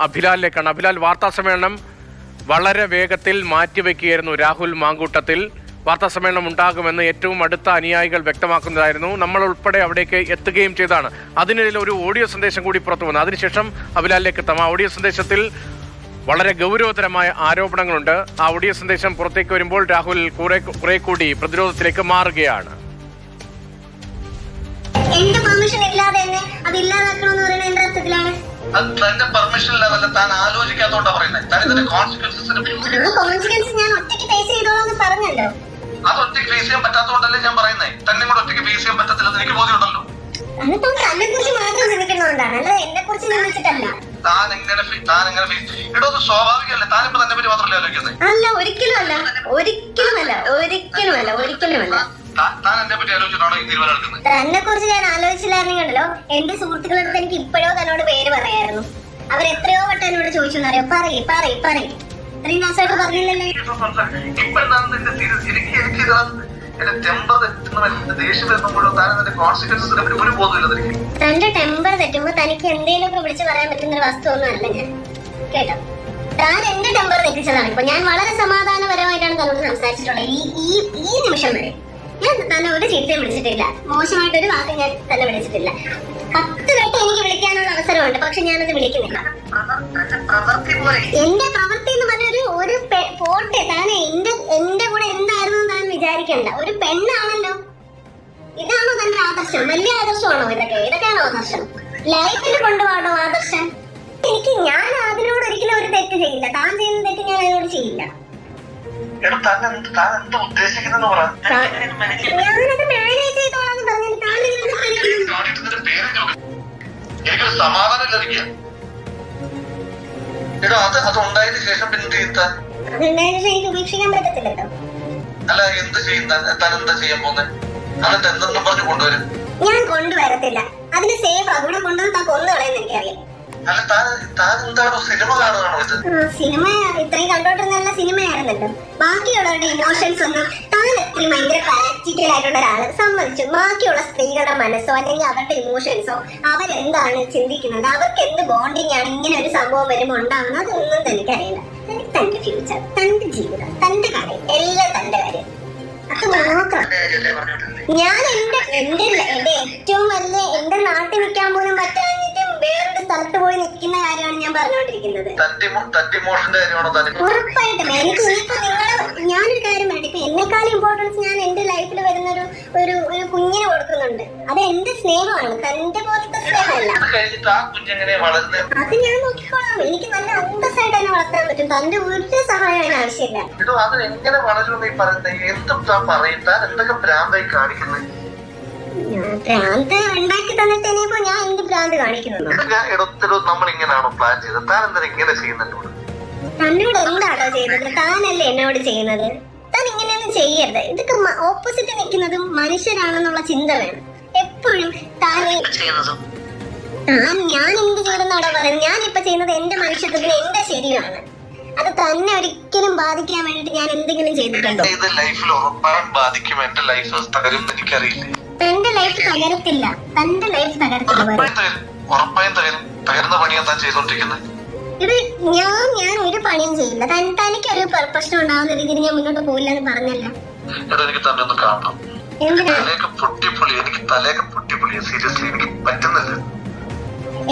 അഭിലാലിലേക്കാണ്. അഭിലാൽ, വാർത്താ സമ്മേളനം വളരെ വേഗത്തിൽ മാറ്റിവെക്കുകയായിരുന്നു. രാഹുൽ മാങ്കൂട്ടത്തിൽ വാർത്താ സമ്മേളനം ഉണ്ടാകുമെന്ന് ഏറ്റവും അടുത്ത അനുയായികൾ വ്യക്തമാക്കുന്നതായിരുന്നു. നമ്മൾ ഉൾപ്പെടെ അവിടേക്ക് എത്തുകയും ചെയ്താണ്. അതിനിടയിൽ ഒരു ഓഡിയോ സന്ദേശം കൂടി പുറത്തു വന്നു. അതിനുശേഷം അഭിലാലിലേക്ക് എത്താം. ആ ഓഡിയോ സന്ദേശത്തിൽ വളരെ ഗൗരവതരമായ ആരോപണങ്ങളുണ്ട്. ആ ഓഡിയോ സന്ദേശം പുറത്തേക്ക് വരുമ്പോൾ രാഹുൽ കുറെ കൂടി പ്രതിരോധത്തിലേക്ക് മാറുകയാണ്. എന്റെ പെർമിഷൻ ഇല്ലാതെ തന്നെ അത് ഇല്ലാതാക്കണമെന്ന് പറയുന്നത് എന്റെ അർത്ഥത്തിലാണ്. തന്റെ പെർമിഷൻ ഇല്ലാതല്ല, താൻ ആലോചിക്കാത്തോണ്ടാ പറയുന്നത്. താൻ ഇതിന്റെ കോൺസിക്വൻസസ് ഞാൻ ഒറ്റയ്ക്ക് ഫേസ് ചെയ്തോളാന്ന് പറഞ്ഞല്ലോ. അത് ഒറ്റയ്ക്ക് ഫേസ് ചെയ്യാൻ പറ്റാത്തോണ്ടല്ലേ ഞാൻ പറയുന്നത്. തന്നെ കൂടെ ഒറ്റയ്ക്ക് ഫേസ് ചെയ്യാൻ പറ്റത്തില്ലെന്ന് എനിക്ക് ബോധ്യമുണ്ടല്ലോ. അതിപ്പോ തന്നെ കുറിച്ച് മാത്രം ചിന്തിക്കുന്നതുകൊണ്ടാണ്, അല്ലാതെ എന്നെ കുറിച്ച് ചിന്തിച്ചിട്ടല്ല. താൻ എങ്ങനെ ഇടോ, അത് സ്വാഭാവികമല്ലേ? താനിപ്പോ തന്നെ പറ്റി മാത്രമല്ലേ ആലോചിക്കുന്നത്? അല്ല, ഒരിക്കലുമല്ല. താൻ എന്നെ പറ്റി ആലോചിച്ചിട്ടാണോ ഈ തീരുമാനം എടുക്കുന്നത്? തന്നെ കുറിച്ച് ഞാൻ ആലോചിച്ചില്ലായിരുന്നെങ്കിലോ എന്റെ സുഹൃത്തുക്കളുടെ അടുത്ത് എനിക്ക് ഇപ്പോഴോ തന്നോട് പേര് പറയായിരുന്നു. അവരെത്രയോ വട്ടം എന്നോട് ചോദിച്ചു എന്നറിയോ, പറയ് ഇത്രയും ദിവസമായിട്ട് പറഞ്ഞില്ലല്ലോ. ഇപ്പോഴാണ് നിന്റെ സീരിയസ്. എനിക്ക് എന്റെ ടെമ്പർ തെറ്റുന്ന ദേഷ്യം വരുമ്പോഴോ താൻ അതിന്റെ കോൺസിക്വൻസസിനെ പറ്റി ഒരു ബോധമില്ല. തന്റെ ടെമ്പർ തെറ്റുമ്പോ തനിക്ക് എന്തെങ്കിലുമൊക്കെ വിളിച്ച് പറയാൻ പറ്റുന്ന ഒരു വസ്തു ഒന്നും അല്ല ഞാൻ, കേട്ടോ. താൻ എന്റെ ടെമ്പർ തെറ്റിച്ചതാണ്. ഇപ്പൊ ഞാൻ വളരെ സമാധാനപരമായിട്ടാണ് തന്നോട് സംസാരിച്ചിട്ടുള്ളത്. ഈ നിമിഷം വരെ ഞാൻ തന്നെ ഒരു ചീത്തയും വിളിച്ചിട്ടില്ല, മോശമായിട്ടൊരു വാക്ക് ഞാൻ തന്നെ വിളിച്ചിട്ടില്ല. 10 വട്ടം എനിക്ക് വിളിക്കാനുള്ള അവസരമുണ്ട്, പക്ഷെ ഞാനത് വിളിക്കുന്നില്ല. എന്റെ പ്രവൃത്തി എന്ന് പറഞ്ഞ ഒരു പോട്ടെ, താൻ എന്റെ കൂടെ എന്തായിരുന്നു താൻ വിചാരിക്കണ്ട. ഒരു പെണ്ണാണല്ലോ. ഇതാണോ തന്റെ ആദർശം? വലിയ ആദർശമാണോ ഇതൊക്കെയാണോ ആദർശം? ലൈഫിൽ കൊണ്ടുപോകണോ ആദർശം? ഞാൻ അതിനോട് ഒരിക്കലും ഒരു തെറ്റ് ചെയ്യില്ല. താൻ ചെയ്യുന്ന തെറ്റ് ഞാൻ അതിനോട് ചെയ്യില്ല. ഞാനത് മാനേജ് ചെയ്തോളാന്ന് പറഞ്ഞു. എനിക്കൊരു സമാധാനം ഇല്ലാതിരിക്കുക. അത് ഉണ്ടായതിനു ശേഷം പിന്നെ എനിക്ക് ഉപേക്ഷിക്കാൻ പറ്റത്തില്ലല്ലോ. അല്ല, എന്ത് ചെയ്യും താൻ? എന്താ ചെയ്യാൻ പോകുന്നത്? എന്നിട്ട് എന്തെന്നും പറഞ്ഞു കൊണ്ടുവരും? ഞാൻ കൊണ്ടുവരത്തില്ല. അതിന് സേഫ് അവിടെ കൊണ്ടുവന്ന് താൻ കൊന്നു കളയെന്ന് എനിക്കറിയാം. അല്ല, താൻ എന്താണോ സിനിമ കാണുകയാണോ ഇത്? സിനിമ ഇത്രയും കണ്ടോണ്ടിരുന്ന സിനിമയായിരുന്നല്ലോ. ബാക്കിയുള്ളവരുടെ ഇമോഷൻസ് ഒന്നും താൻ ഇത്രയും ഭയങ്കര പ്രാക്ടിക്കൽ ആയിട്ടുള്ള ഒരാള് സമ്മതിച്ചു. ബാക്കിയുള്ള സ്ത്രീകളുടെ മനസ്സോ അല്ലെങ്കിൽ അവരുടെ ഇമോഷൻസോ അവരെന്താണ് ചിന്തിക്കുന്നത്, അവർക്ക് എന്ത് ബോണ്ടിങ് ആണ് ഇങ്ങനെ ഒരു സംഭവം വരുമ്പോൾ ഉണ്ടാവുന്നത്, അതൊന്നും തനിക്കറിയില്ല. തന്റെ ഫ്യൂച്ചർ, തന്റെ ജീവിതം, തന്റെ കാര്യം, എല്ലാം തന്റെ കാര്യം. അത് മാത്രം. ഞാൻ എന്റെ ഏറ്റവും വലിയ എന്റെ നാട്ടിൽ നിൽക്കാൻ പോലും പറ്റാഞ്ഞിട്ട് വേറൊരു സ്ഥലത്ത് പോയി നിൽക്കുന്ന കാര്യമാണ് ഞാൻ പറഞ്ഞുകൊണ്ടിരിക്കുന്നത്. ഉറപ്പായിട്ടും എനിക്ക് ഇനിയിപ്പോ ഞാനൊരു കാര്യം പറയട്ടെ, ഇപ്പൊ എന്നെക്കാളും ഇമ്പോർട്ടൻസ് ഞാൻ എന്റെ ലൈഫിൽ വരുന്ന ഒരു കുഞ്ഞിന് കൊടുക്കുന്നുണ്ട്. അത് എന്റെ സ്നേഹമാണ്, തന്റെ പോലത്തെ സ്നേഹമല്ല. അത് ഞാൻ നോക്കിക്കോളാം. എനിക്ക് നല്ല അന്തസ്സായിട്ട് തന്നെ വളർത്താൻ പറ്റും. തന്റെ ഒരു സഹായം അതിന് ആവശ്യമില്ല. ഭ്രാന്ത് ഉണ്ടാക്കി തന്നിട്ട് ഇനിയിപ്പോ ഞാൻ എന്ത് ഭ്രാന്ത് കാണിക്കുന്നു? തന്നോട് എന്താണോ ചെയ്തത്? താനല്ലേ എന്നോട് ചെയ്യുന്നത്. താൻ ഇങ്ങനെയൊന്നും ചെയ്യരുത്. ഇതൊക്കെ ഓപ്പോസിറ്റ് നിൽക്കുന്നത് മനുഷ്യരാണെന്നുള്ള ചിന്ത വേണം എപ്പോഴും. ഞാൻ എന്ത് ചെയ്തെന്നാണോ പറയുന്നത്? ഞാൻ ഇപ്പൊ ചെയ്യുന്നത് എന്റെ മനുഷ്യത്വത്തിന് എന്റെ ശരിയാണ്. അത് തന്നെ ഒരിക്കലും ബാധിക്കാൻ വേണ്ടിട്ട് ഞാൻ എന്തെങ്കിലും ചെയ്തിട്ടുണ്ടോ? തന്റെ ലൈഫ് തകരത്തില്ല. തന്റെ ലൈഫ് തകരത്തില്ല. ഇത് ഞാൻ ഒരു പണിയും ചെയ്യില്ല. തനിക്കൊരു പ്രശ്നം ഉണ്ടാവുന്ന രീതിയിൽ ഞാൻ മുന്നോട്ട് പോയില്ല എന്ന് പറഞ്ഞല്ല.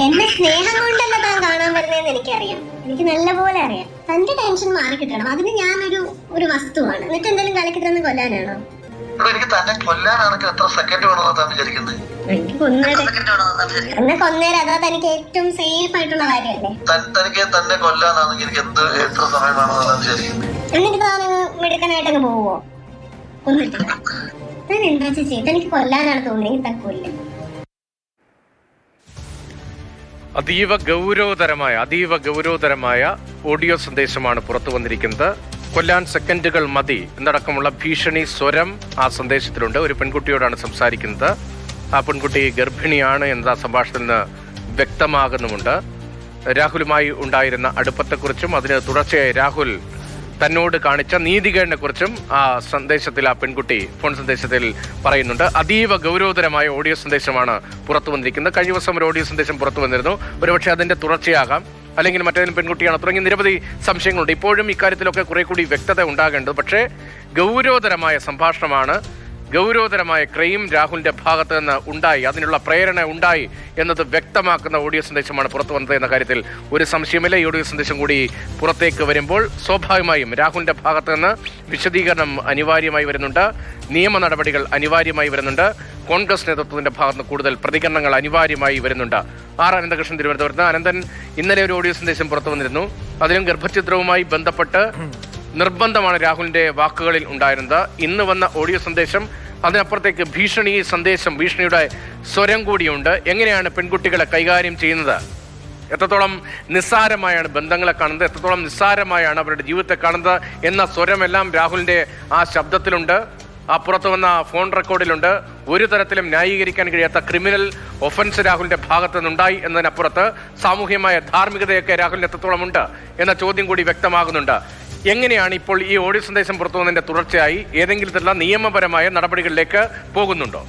എന്റെ സ്നേഹം കൊണ്ടല്ല താൻ കാണാൻ വരുന്നതെന്ന് എനിക്കറിയാം. എനിക്ക് നല്ലപോലെ അറിയാം. തന്റെ ടെൻഷൻ മാറി കിട്ടണം. അതിന് ഞാനൊരു വസ്തുവാണ്. എന്നിട്ട് എന്തെങ്കിലും കലക്കിട്ടൊന്ന് കൊല്ലാനാണോ? എനിക്ക് തന്നെ കൊല്ലാനാണെങ്കിൽ എത്ര സെക്കൻഡ് വേണമെന്നാണ് താൻ വിചാരിക്കുന്നത്? എന്നെ കൊന്നേരം അതാ തനിക്ക് ഏറ്റവും സേഫ് ആയിട്ടുള്ള കാര്യമല്ലേ? തനിക്ക് തന്നെ കൊല്ലാനാണെങ്കിൽ എനിക്ക് എത്ര സമയം വേണമെന്നാണ് വിചാരിക്കുന്നത്? എന്നിട്ട് താനങ്ങ് മിടുക്കനായിട്ടങ്ങ് പോവോ? കൊന്നിട്ട് താൻ എന്താ ചെയ്ത്? എനിക്ക് കൊല്ലാനാണ് തോന്നിയെങ്കിൽ താൻ കൊല്ലും. അതീവ ഗൗരവതരമായ ഓഡിയോ സന്ദേശമാണ് പുറത്തു വന്നിരിക്കുന്നത്. കൊല്ലാൻ സെക്കൻഡുകൾ മതി എന്നടക്കമുള്ള ഭീഷണി സ്വരം ആ സന്ദേശത്തിലുണ്ട്. ഒരു പെൺകുട്ടിയോടാണ് സംസാരിക്കുന്നത്. ആ പെൺകുട്ടി ഗർഭിണിയാണ് എന്ന സംഭാഷണത്തിൽ നിന്ന് വ്യക്തമാകുന്നുമുണ്ട്. രാഹുലുമായി ഉണ്ടായിരുന്ന അടുപ്പത്തെക്കുറിച്ചും അതിന് തുടർച്ചയായി രാഹുൽ തന്നോട് കാണിച്ച നീതികേടിനെ കുറിച്ചും ആ സന്ദേശത്തിൽ ആ പെൺകുട്ടി ഫോൺ സന്ദേശത്തിൽ പറയുന്നുണ്ട്. അതീവ ഗൗരവതരമായ ഓഡിയോ സന്ദേശമാണ് പുറത്തു വന്നിരിക്കുന്നത്. കഴിഞ്ഞ ദിവസം ഒരു ഓഡിയോ സന്ദേശം പുറത്തു വന്നിരുന്നു. ഒരുപക്ഷെ അതിന്റെ തുടർച്ചയാകാം. അല്ലെങ്കിൽ മറ്റേതെങ്കിലും പെൺകുട്ടിയാണോ തുടങ്ങിയ നിരവധി സംശയങ്ങളുണ്ട്. ഇപ്പോഴും ഇക്കാര്യത്തിലൊക്കെ കുറെ കൂടി വ്യക്തത ഉണ്ടാകേണ്ടത്. പക്ഷേ ഗൗരവതരമായ സംഭാഷണമാണ്, ഗൗരവതരമായ ക്രൈം രാഹുലിന്റെ ഭാഗത്ത് നിന്ന് ഉണ്ടായി, അതിനുള്ള പ്രേരണ ഉണ്ടായി എന്നത് വ്യക്തമാക്കുന്ന ഓഡിയോ സന്ദേശമാണ് പുറത്തു വന്നത് എന്ന കാര്യത്തിൽ ഒരു സംശയമില്ല. ഈ ഓഡിയോ സന്ദേശം കൂടി പുറത്തേക്ക് വരുമ്പോൾ സ്വാഭാവികമായും രാഹുലിന്റെ ഭാഗത്ത് നിന്ന് വിശദീകരണം അനിവാര്യമായി വരുന്നുണ്ട്, നിയമ നടപടികൾ അനിവാര്യമായി വരുന്നുണ്ട്, കോൺഗ്രസ് നേതൃത്വത്തിന്റെ ഭാഗത്ത് നിന്ന് കൂടുതൽ പ്രതികരണങ്ങൾ അനിവാര്യമായി വരുന്നുണ്ട്. ആർ അനന്തകൃഷ്ണൻ തിരുവനന്തപുരത്ത്. അനന്തൻ, ഇന്നലെ ഒരു ഓഡിയോ സന്ദേശം പുറത്തു വന്നിരുന്നു. അതിലും ഗർഭഛിദ്രവുമായി ബന്ധപ്പെട്ട് നിർബന്ധമാണ് രാഹുലിന്റെ വാക്കുകളിൽ ഉണ്ടായിരുന്നത്. ഇന്ന് വന്ന ഓഡിയോ സന്ദേശം അതിനപ്പുറത്തേക്ക് ഭീഷണി സന്ദേശം, ഭീഷണിയുടെ സ്വരം കൂടിയുണ്ട്. എങ്ങനെയാണ് പെൺകുട്ടികളെ കൈകാര്യം ചെയ്യുന്നത്? എത്രത്തോളം നിസ്സാരമായാണ് ബന്ധങ്ങളെ കാണുന്നത്, എത്രത്തോളം നിസ്സാരമായാണ് അവരുടെ ജീവിതത്തെ കാണുന്നത് എന്ന സ്വരമെല്ലാം രാഹുലിന്റെ ആ ശബ്ദത്തിലുണ്ട്, ആ പുറത്തു വന്ന ഫോൺ റെക്കോർഡിലുണ്ട്. ഒരു തരത്തിലും ന്യായീകരിക്കാൻ കഴിയാത്ത ക്രിമിനൽ ഒഫൻസ് രാഹുലിന്റെ ഭാഗത്തു നിന്നുണ്ടായി എന്നതിനപ്പുറത്ത് സാമൂഹ്യമായ ധാർമ്മികതയൊക്കെ രാഹുലിന് എത്രത്തോളം ഉണ്ട് എന്ന ചോദ്യം കൂടി വ്യക്തമാകുന്നുണ്ട്. എങ്ങനെയാണ് ഇപ്പോൾ ഈ ഓഡിയോ സന്ദേശം പുറത്തു വന്നതിന്റെ തുടർച്ചയായി ഏതെങ്കിലും തരത്തിലുള്ള നിയമപരമായ നടപടികളിലേക്ക് പോകുന്നുണ്ടോ?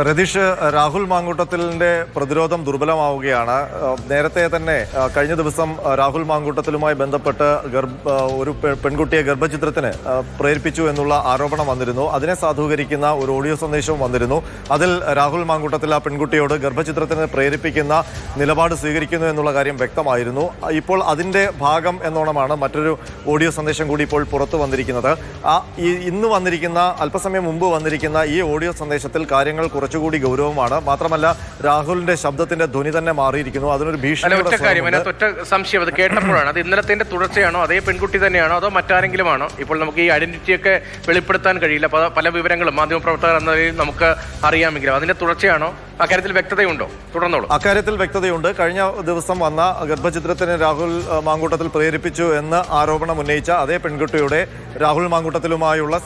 രതീഷ്, രാഹുൽ മാങ്കൂട്ടത്തിലിന്റെ പ്രതിരോധം ദുർബലമാവുകയാണ്. നേരത്തെ തന്നെ കഴിഞ്ഞ ദിവസം രാഹുൽ മാങ്കൂട്ടത്തിലുമായി ബന്ധപ്പെട്ട് ഒരു പെൺകുട്ടിയെ ഗർഭചിത്രത്തിന് പ്രേരിപ്പിച്ചു എന്നുള്ള ആരോപണം വന്നിരുന്നു. അതിനെ സാധൂകരിക്കുന്ന ഒരു ഓഡിയോ സന്ദേശവും വന്നിരുന്നു. അതിൽ രാഹുൽ മാങ്കൂട്ടത്തിൽ ആ പെൺകുട്ടിയോട് ഗർഭചിത്രത്തിന് പ്രേരിപ്പിക്കുന്ന നിലപാട് സ്വീകരിക്കുന്നു എന്നുള്ള കാര്യം വ്യക്തമായിരുന്നു. ഇപ്പോൾ അതിന്റെ ഭാഗം എന്നോണമാണ് മറ്റൊരു ഓഡിയോ സന്ദേശം കൂടി ഇപ്പോൾ പുറത്തു വന്നിരിക്കുന്നത്. ഇന്ന് വന്നിരിക്കുന്ന, അല്പസമയം മുമ്പ് വന്നിരിക്കുന്ന ഈ ഓഡിയോ സന്ദേശത്തിൽ കാര്യങ്ങൾ കുറച്ചുകൂടി ഗൗരവമാണ്. മാത്രമല്ല രാഹുലിന്റെ ശബ്ദത്തിന്റെ ധ്വനി തന്നെ മാറിയിരിക്കുന്നു. അതിനൊരു ഭീഷണി. ഒറ്റ സംശയം, അത് കേട്ടപ്പോഴാണ് അത് ഇന്നലത്തെ തുടർച്ചയാണോ, അതേ പെൺകുട്ടി തന്നെയാണോ, അതോ മറ്റാരെങ്കിലും ആണോ? ഇപ്പോൾ നമുക്ക് ഈ ഐഡന്റിറ്റിയൊക്കെ വെളിപ്പെടുത്താൻ കഴിയില്ല, പല വിവരങ്ങളും മാധ്യമപ്രവർത്തകർ എന്ന നിലയിൽ നമുക്ക് അറിയാമെങ്കിലും അതിന്റെ തുടർച്ചയാണോ? അക്കാര്യത്തിൽ വ്യക്തതയുണ്ടോ? തുടർന്നോളൂ. അക്കാര്യത്തിൽ വ്യക്തതയുണ്ട്. കഴിഞ്ഞ ദിവസം വന്ന ഗർഭചിത്രത്തിന് രാഹുൽ മാങ്കൂട്ടത്തിൽ പ്രേരിപ്പിച്ചു എന്ന് ആരോപണം ഉന്നയിച്ച അതേ പെൺകുട്ടിയുടെ രാഹുൽ മാങ്കൂട്ടത്തിലുമായുള്ള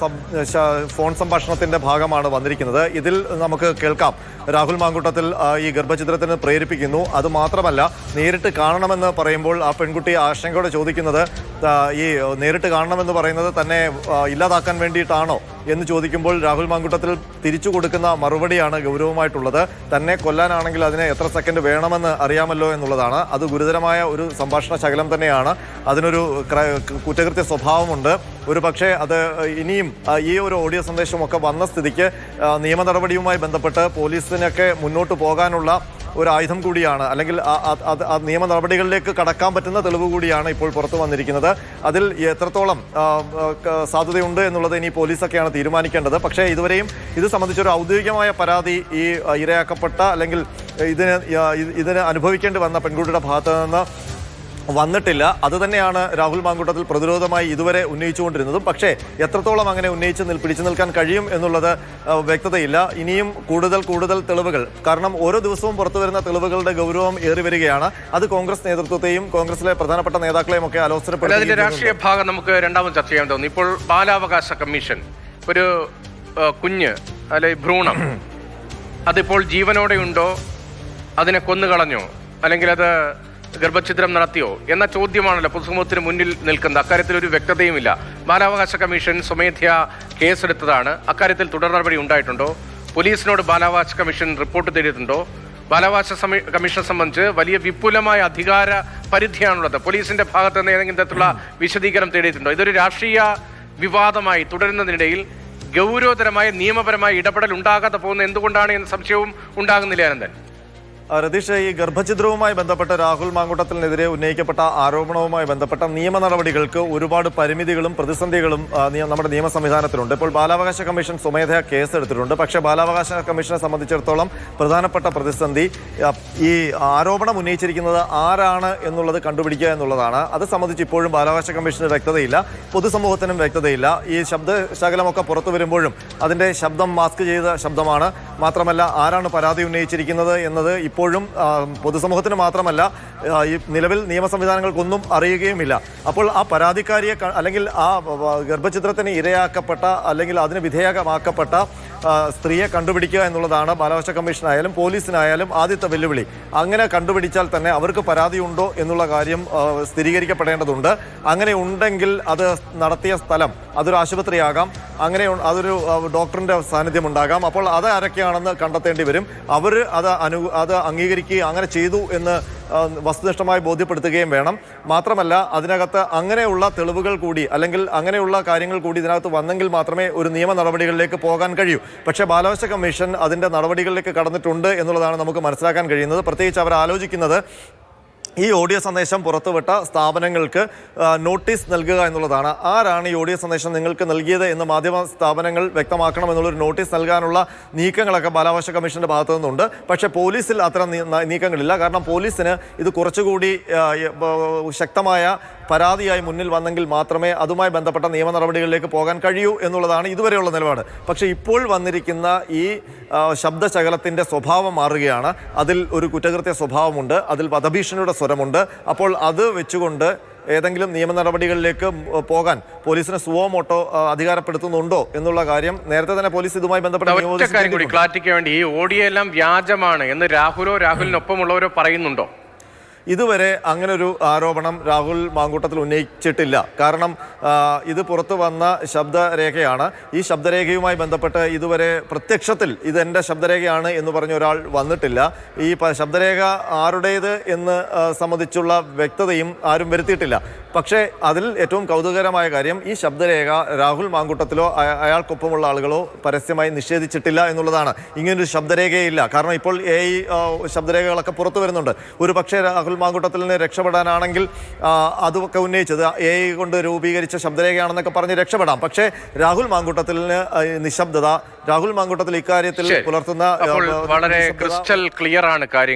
ഫോൺ സംഭാഷണത്തിന്റെ ഭാഗമാണ് വന്നിരിക്കുന്നത്. ഇതിൽ നമുക്ക് കേൾക്കാം, രാഹുൽ മാങ്കൂട്ടത്തിൽ ഈ ഗർഭചിത്രത്തിന് പ്രേരിപ്പിക്കുന്നു. അത് മാത്രമല്ല, നേരിട്ട് കാണണമെന്ന് പറയുമ്പോൾ ആ പെൺകുട്ടി ആശങ്കയോടെ ചോദിക്കുന്നത്, ഈ നേരിട്ട് കാണണമെന്ന് പറയുന്നത് തന്നെ ഇല്ലാതാക്കാൻ വേണ്ടിയിട്ടാണോ എന്ന് ചോദിക്കുമ്പോൾ രാഹുൽ മാങ്കൂട്ടത്തിൽ തിരിച്ചു കൊടുക്കുന്ന മറുപടിയാണ് ഗൗരവമായിട്ടുള്ളത്. തന്നെ കൊല്ലാനാണെങ്കിൽ അതിന് എത്ര സെക്കൻഡ് വേണമെന്ന് അറിയാമല്ലോ എന്നുള്ളതാണ്. അത് ഗുരുതരമായ ഒരു സംഭാഷണ ശകലം തന്നെയാണ്. അതിനൊരു കുറ്റകൃത്യ സ്വഭാവമുണ്ട്. ഒരു പക്ഷേ അത് ഇനിയും ഈ ഒരു ഓഡിയോ സന്ദേശമൊക്കെ വന്ന സ്ഥിതിക്ക് നിയമ നടപടിയുമായി ബന്ധപ്പെട്ട് പോലീസിനൊക്കെ മുന്നോട്ട് പോകാനുള്ള ഒരു ആയുധം കൂടിയാണ്, അല്ലെങ്കിൽ ആ നിയമ നടപടികളിലേക്ക് കടക്കാൻ പറ്റുന്ന തെളിവ് കൂടിയാണ് ഇപ്പോൾ പുറത്തു വന്നിരിക്കുന്നത്. അതിൽ എത്രത്തോളം സാധ്യതയുണ്ട് എന്നുള്ളത് ഇനി പോലീസൊക്കെയാണ് തീരുമാനിക്കേണ്ടത്. പക്ഷേ ഇതുവരെയും ഇത് സംബന്ധിച്ചൊരു ഔദ്യോഗികമായ പരാതി ഈ ഇരയാക്കപ്പെട്ട അല്ലെങ്കിൽ ഇതിന് അനുഭവിക്കേണ്ടി വന്ന പെൺകുട്ടിയുടെ ഭാഗത്ത് നിന്ന് വന്നിട്ടില്ല. അതുതന്നെയാണ് രാഹുൽ മാങ്കൂട്ടത്തിൽ പ്രതിരോധമായി ഇതുവരെ ഉന്നയിച്ചുകൊണ്ടിരുന്നതും. പക്ഷേ എത്രത്തോളം അങ്ങനെ പിടിച്ചു നിൽക്കാൻ കഴിയും എന്നുള്ളത് വ്യക്തതയില്ല. ഇനിയും കൂടുതൽ തെളിവുകൾ, കാരണം ഓരോ ദിവസവും പുറത്തു വരുന്ന തെളിവുകളുടെ ഗൗരവം ഏറി വരികയാണ്. അത് കോൺഗ്രസ് നേതൃത്വത്തെയും കോൺഗ്രസിലെ പ്രധാനപ്പെട്ട നേതാക്കളെയും ഒക്കെ അലോസരപ്പെടുത്തി രാഷ്ട്രീയ ഭാഗം നമുക്ക് രണ്ടാമത് ചർച്ച ചെയ്യാൻ തോന്നുന്നു. ഇപ്പോൾ ബാലാവകാശ കമ്മീഷൻ ഒരു കുഞ്ഞ് അല്ലെ ഭ്രൂണം അതിപ്പോൾ ജീവനോടെ ഉണ്ടോ, അതിനെ കൊന്നുകളഞ്ഞോ, അല്ലെങ്കിൽ അത് ഗർഭഛിദ്രം നടത്തിയോ എന്ന ചോദ്യമാണല്ലോ പൊതുസമൂഹത്തിന് മുന്നിൽ നിൽക്കുന്നത്. അക്കാര്യത്തിൽ ഒരു വ്യക്തതയുമില്ല. ബാലാവകാശ കമ്മീഷൻ സ്വമേധ്യാ കേസെടുത്തതാണ്. അക്കാര്യത്തിൽ തുടർ നടപടി ഉണ്ടായിട്ടുണ്ടോ? പോലീസിനോട് ബാലാവകാശ കമ്മീഷൻ റിപ്പോർട്ട് തേടിയിട്ടുണ്ടോ? ബാലാവകാശ കമ്മീഷനെ സംബന്ധിച്ച് വലിയ വിപുലമായ അധികാര പരിധിയാണുള്ളത്. പോലീസിന്റെ ഭാഗത്ത് നിന്ന് ഏതെങ്കിലും തരത്തിലുള്ള വിശദീകരണം തേടിയിട്ടുണ്ടോ? ഇതൊരു രാഷ്ട്രീയ വിവാദമായി തുടരുന്നതിനിടയിൽ ഗൗരവതരമായ നിയമപരമായ ഇടപെടൽ ഉണ്ടാകാതെ പോകുന്ന എന്തുകൊണ്ടാണ് എന്ന സംശയവും ഉണ്ടാകുന്നില്ല അനന്തൻ. രതീഷ്, ഈ ഗർഭഛിദ്രവുമായി ബന്ധപ്പെട്ട രാഹുൽ മാങ്കൂട്ടത്തിനെതിരെ ഉന്നയിക്കപ്പെട്ട ആരോപണവുമായി ബന്ധപ്പെട്ട നിയമ നടപടികൾക്ക് ഒരുപാട് പരിമിതികളും പ്രതിസന്ധികളും നമ്മുടെ നിയമ സംവിധാനത്തിലുണ്ട്. ഇപ്പോൾ ബാലാവകാശ കമ്മീഷൻ സ്വമേധയാ കേസെടുത്തിട്ടുണ്ട്. പക്ഷേ ബാലാവകാശ കമ്മീഷനെ സംബന്ധിച്ചിടത്തോളം പ്രധാനപ്പെട്ട പ്രതിസന്ധി ഈ ആരോപണം ഉന്നയിച്ചിരിക്കുന്നത് ആരാണ് എന്നുള്ളത് കണ്ടുപിടിക്കുക എന്നുള്ളതാണ്. അത് സംബന്ധിച്ച് ഇപ്പോഴും ബാലാവകാശ കമ്മീഷന് വ്യക്തതയില്ല, പൊതുസമൂഹത്തിനും വ്യക്തതയില്ല. ഈ ശബ്ദശകലമൊക്കെ പുറത്തു വരുമ്പോഴും അതിൻ്റെ ശബ്ദം മാസ്ക് ചെയ്ത ശബ്ദമാണ്. മാത്രമല്ല, ആരാണ് പരാതി ഉന്നയിച്ചിരിക്കുന്നത് എന്നത് ഇപ്പോഴും പൊതുസമൂഹത്തിന് മാത്രമല്ല ഈ നിലവിൽ നിയമ സംവിധാനങ്ങൾക്കൊന്നും അറിയുകയുമില്ല. അപ്പോൾ ആ പരാതിക്കാരിയെ അല്ലെങ്കിൽ ആ ഗർഭചിത്രത്തിന് ഇരയാക്കപ്പെട്ട അല്ലെങ്കിൽ അതിന് വിധേയമാക്കപ്പെട്ട സ്ത്രീയെ കണ്ടുപിടിക്കുക എന്നുള്ളതാണ് ബാലാവകാശ കമ്മീഷനായാലും പോലീസിനായാലും ആദ്യത്തെ വെല്ലുവിളി. അങ്ങനെ കണ്ടുപിടിച്ചാൽ തന്നെ അവർക്ക് പരാതിയുണ്ടോ എന്നുള്ള കാര്യം സ്ഥിരീകരിക്കപ്പെടേണ്ടതുണ്ട്. അങ്ങനെ ഉണ്ടെങ്കിൽ അത് നടത്തിയ സ്ഥലം അതൊരു ആശുപത്രിയാകാം, അങ്ങനെ അതൊരു ഡോക്ടറിന്റെ സാന്നിധ്യം ഉണ്ടാകാം. അപ്പോൾ അത് ആരൊക്കെയാണെന്ന് കണ്ടെത്തേണ്ടി വരും. അവർ അത് അംഗീകരിക്കുകയും അങ്ങനെ ചെയ്തു എന്ന് വസ്തുനിഷ്ഠമായി ബോധ്യപ്പെടുത്തുകയും വേണം. മാത്രമല്ല അതിനകത്ത് അങ്ങനെയുള്ള തെളിവുകൾ കൂടി അല്ലെങ്കിൽ അങ്ങനെയുള്ള കാര്യങ്ങൾ കൂടി ഇതിനകത്ത് വന്നെങ്കിൽ മാത്രമേ ഒരു നിയമ നടപടികളിലേക്ക് പോകാൻ കഴിയൂ. പക്ഷേ ബാലാവകാശ കമ്മീഷൻ അതിൻ്റെ നടപടികളിലേക്ക് കടന്നിട്ടുണ്ട് എന്നുള്ളതാണ് നമുക്ക് മനസ്സിലാക്കാൻ കഴിയുന്നത്. പ്രത്യേകിച്ച് അവർ ആലോചിക്കുന്നത് ഈ ഓഡിയോ സന്ദേശം പുറത്തുവിട്ട സ്ഥാപനങ്ങൾക്ക് നോട്ടീസ് നൽകുക എന്നുള്ളതാണ്. ആരാണ് ഈ ഓഡിയോ സന്ദേശം നിങ്ങൾക്ക് നൽകിയത് എന്ന് മാധ്യമ സ്ഥാപനങ്ങൾ വ്യക്തമാക്കണം എന്നുള്ളൊരു നോട്ടീസ് നൽകാനുള്ള നീക്കങ്ങളൊക്കെ ബാലാവകാശ കമ്മീഷൻ്റെ ഭാഗത്തു നിന്നുണ്ട്. പക്ഷേ പോലീസിൽ അത്തരം നീക്കങ്ങളില്ല. കാരണം പോലീസിന് ഇത് കുറച്ചുകൂടി ശക്തമായ പരാതിയായി മുന്നിൽ വന്നെങ്കിൽ മാത്രമേ അതുമായി ബന്ധപ്പെട്ട നിയമ നടപടികളിലേക്ക് പോകാൻ കഴിയൂ എന്നുള്ളതാണ് ഇതുവരെയുള്ള നിലപാട്. പക്ഷേ ഇപ്പോൾ വന്നിരിക്കുന്ന ഈ ശബ്ദശകലത്തിൻ്റെ സ്വഭാവം മാറുകയാണ്. അതിൽ ഒരു കുറ്റകൃത്യ സ്വഭാവമുണ്ട്, അതിൽ വധഭീഷണിയുടെ സ്വരമുണ്ട്. അപ്പോൾ അത് വെച്ചുകൊണ്ട് ഏതെങ്കിലും നിയമ നടപടികളിലേക്ക് പോകാൻ പോലീസിന് സുവോ മോട്ടോ അധികാരപ്പെടുത്തുന്നുണ്ടോ എന്നുള്ള കാര്യം നേരത്തെ തന്നെ പോലീസ് ഇതുമായി ബന്ധപ്പെട്ട ക്ലാരിറ്റിക്ക് വേണ്ടി ഈ ഓഡിയോ എല്ലാം വ്യാജമാണ് എന്ന് രാഹുലിനൊപ്പമുള്ളവരോ പറയുന്നുണ്ടോ? ഇതുവരെ അങ്ങനൊരു ആരോപണം രാഹുൽ മാങ്കൂട്ടത്തിൽ ഉന്നയിച്ചിട്ടില്ല. കാരണം ഇത് പുറത്തു വന്ന ശബ്ദരേഖയാണ്. ഈ ശബ്ദരേഖയുമായി ബന്ധപ്പെട്ട് ഇതുവരെ പ്രത്യക്ഷത്തിൽ ഇതെൻ്റെ ശബ്ദരേഖയാണ് എന്ന് പറഞ്ഞ ഒരാൾ വന്നിട്ടില്ല. ഈ ശബ്ദരേഖ ആരുടേത് എന്ന് സംബന്ധിച്ചുള്ള വ്യക്തതയും ആരും വരുത്തിയിട്ടില്ല. പക്ഷേ അതിൽ ഏറ്റവും കൗതുകകരമായ കാര്യം ഈ ശബ്ദരേഖ രാഹുൽ മാങ്കൂട്ടത്തിലോ അയാൾക്കൊപ്പമുള്ള ആളുകളോ പരസ്യമായി നിഷേധിച്ചിട്ടില്ല എന്നുള്ളതാണ്. ഇങ്ങനൊരു ശബ്ദരേഖയില്ല. കാരണം ഇപ്പോൾ ശബ്ദരേഖകളൊക്കെ പുറത്തു വരുന്നുണ്ട്. ഒരു പക്ഷേ രാഹുൽ മാങ്കൂട്ടത്തിലിന് രക്ഷപ്പെടാനാണെങ്കിൽ അതൊക്കെ ഉന്നയിച്ചത് AI കൊണ്ട് രൂപീകരിച്ച ശബ്ദരേഖയാണെന്നൊക്കെ പറഞ്ഞ് രക്ഷപ്പെടാം. പക്ഷേ രാഹുൽ മാങ്കൂട്ടത്തിലിന് നിശബ്ദത, രാഹുൽ മാങ്കൂട്ടത്തിൽ ഇക്കാര്യത്തിൽ പുലർത്തുന്ന വളരെ ക്രിസ്റ്റൽ ക്ലിയർ ആണ് കാര്യം.